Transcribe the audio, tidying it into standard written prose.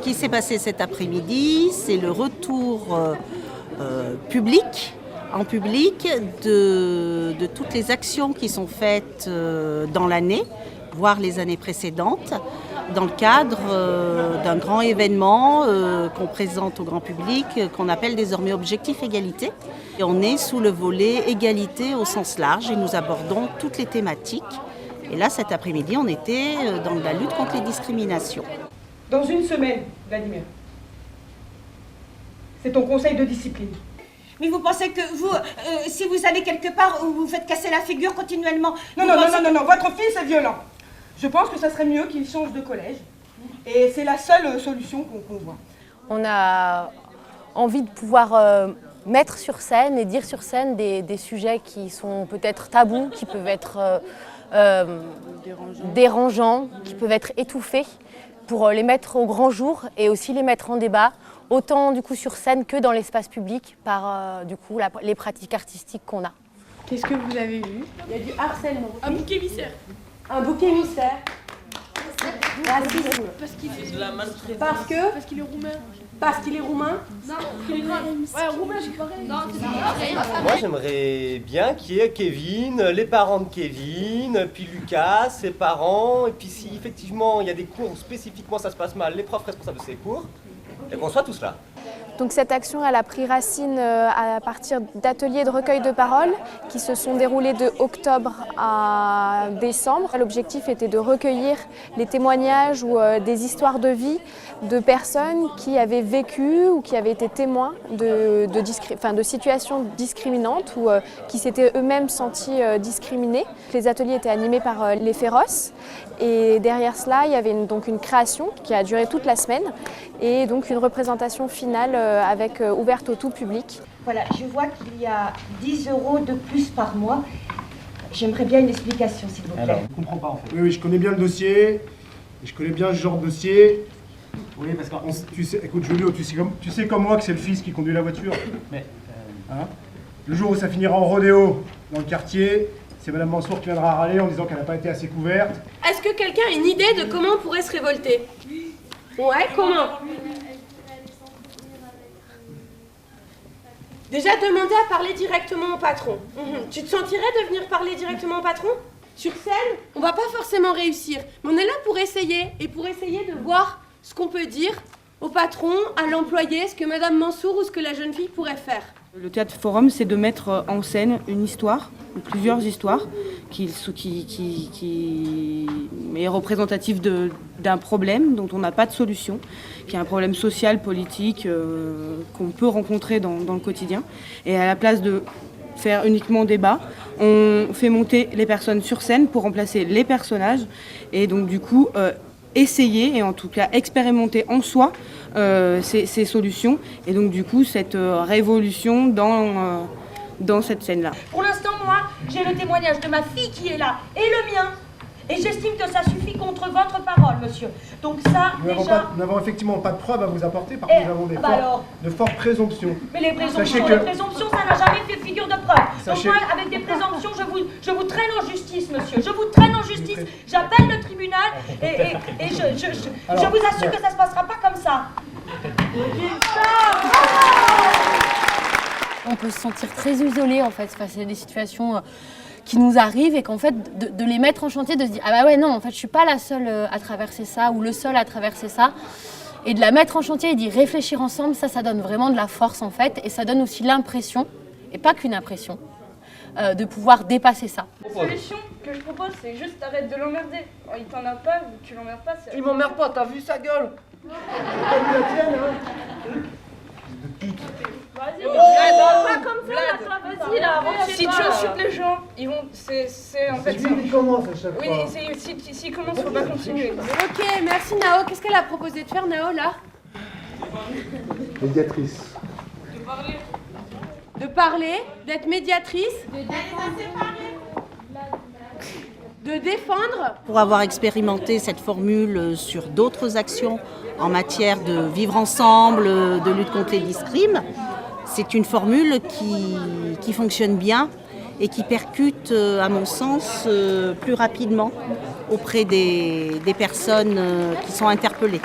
Ce qui s'est passé cet après-midi, c'est le retour en public de toutes les actions qui sont faites dans l'année, voire les années précédentes, dans le cadre d'un grand événement qu'on présente au grand public, qu'on appelle désormais Objectif Égalité. Et on est sous le volet égalité au sens large et nous abordons toutes les thématiques. Et là, cet après-midi, on était dans la lutte contre les discriminations. Dans une semaine, Vladimir, c'est ton conseil de discipline. Mais vous pensez que vous, si vous allez quelque part où vous faites casser la figure continuellement... Non, votre fils est violent. Je pense que ça serait mieux qu'il change de collège. Et c'est la seule solution qu'on voit. On a envie de pouvoir mettre sur scène et dire sur scène des sujets qui sont peut-être tabous, qui peuvent être dérangeants, qui peuvent être étouffés, pour les mettre au grand jour et aussi les mettre en débat, autant du coup sur scène que dans l'espace public par du coup les pratiques artistiques qu'on a. Qu'est-ce que vous avez vu? Il y a du harcèlement. Un bouc émissaire. Un bouc émissaire. Racisme. Parce qu'il est roumain. Parce qu'il est roumain. Non, il est grave. Ouais, roumain, c'est pareil. Non, c'est pareil. Moi, j'aimerais bien qu'il y ait Kevin, les parents de Kevin, puis Lucas, ses parents, et puis si effectivement il y a des cours où spécifiquement ça se passe mal, les profs responsables de ces cours, et qu'on soit tous là. Donc cette action, elle a pris racine à partir d'ateliers de recueil de paroles qui se sont déroulés de octobre à décembre. L'objectif était de recueillir les témoignages ou des histoires de vie de personnes qui avaient vécu ou qui avaient été témoins de situations discriminantes ou qui s'étaient eux-mêmes sentis discriminés. Les ateliers étaient animés par les Féroces et derrière cela, il y avait donc une création qui a duré toute la semaine et donc une représentation finale ouverte au tout public. Voilà, je vois qu'il y a 10 € de plus par mois. J'aimerais bien une explication, s'il vous plaît. Alors, je comprends pas en fait. Oui, je connais bien le dossier, et je connais bien ce genre de dossier. Oui, parce que tu sais, écoute Julio, tu sais comme moi que c'est le fils qui conduit la voiture. Mais hein, le jour où ça finira en rodéo dans le quartier, c'est Madame Mansour qui viendra râler en disant qu'elle n'a pas été assez couverte. Est-ce que quelqu'un a une idée de comment on pourrait se révolter? Ouais, comment? Déjà, demander à parler directement au patron. Tu te sentirais de venir parler directement au patron? Sur scène, on va pas forcément réussir, mais on est là pour essayer, et pour essayer de voir ce qu'on peut dire au patron, à l'employé, ce que Madame Mansour ou ce que la jeune fille pourrait faire. Le théâtre forum, c'est de mettre en scène une histoire, ou plusieurs histoires, qui est représentative d'un problème dont on n'a pas de solution, qui est un problème social, politique, qu'on peut rencontrer dans le quotidien. Et à la place de faire uniquement débat, on fait monter les personnes sur scène pour remplacer les personnages, et donc du coup essayer, et en tout cas expérimenter en soi ces solutions, et donc du coup cette révolution dans cette scène-là. Pour l'instant, moi, j'ai le témoignage de ma fille qui est là, et le mien. Et j'estime que ça suffit contre votre parole, monsieur. Donc ça, nous n'avons effectivement pas de preuves à vous apporter, par contre nous avons de fortes présomptions. Mais les présomptions, ça n'a jamais fait figure de preuve. Donc moi, avec des présomptions, je vous traîne en justice, monsieur. Je vous traîne en justice, j'appelle le tribunal, et je vous assure que ça ne se passera pas comme ça. On peut se sentir très isolé en fait face à des situations qui nous arrivent et qu'en fait de les mettre en chantier, de se dire ah bah ouais non en fait je suis pas la seule à traverser ça ou le seul à traverser ça, et de la mettre en chantier et d'y réfléchir ensemble, ça donne vraiment de la force en fait, et ça donne aussi l'impression, et pas qu'une impression, de pouvoir dépasser ça. La solution que je propose, c'est juste t'arrêtes de l'emmerder. Il t'en a pas, tu l'emmerdes pas. Il m'emmerde pas, t'as vu sa gueule? Vas-y, pas comme ça, là, vas-y, là, si tu insultes les gens, ils vont, c'est en fait... C'est lui qui commence à chaque fois. Oui, s'il commence, faut pas continuer. Ok, merci Nao. Qu'est-ce qu'elle a proposé de faire, Nao, là? Médiatrice. De parler, d'être médiatrice. De défendre. Pour avoir expérimenté cette formule sur d'autres actions en matière de vivre ensemble, de lutte contre les discriminations, c'est une formule qui fonctionne bien et qui percute, à mon sens, plus rapidement auprès des personnes qui sont interpellées.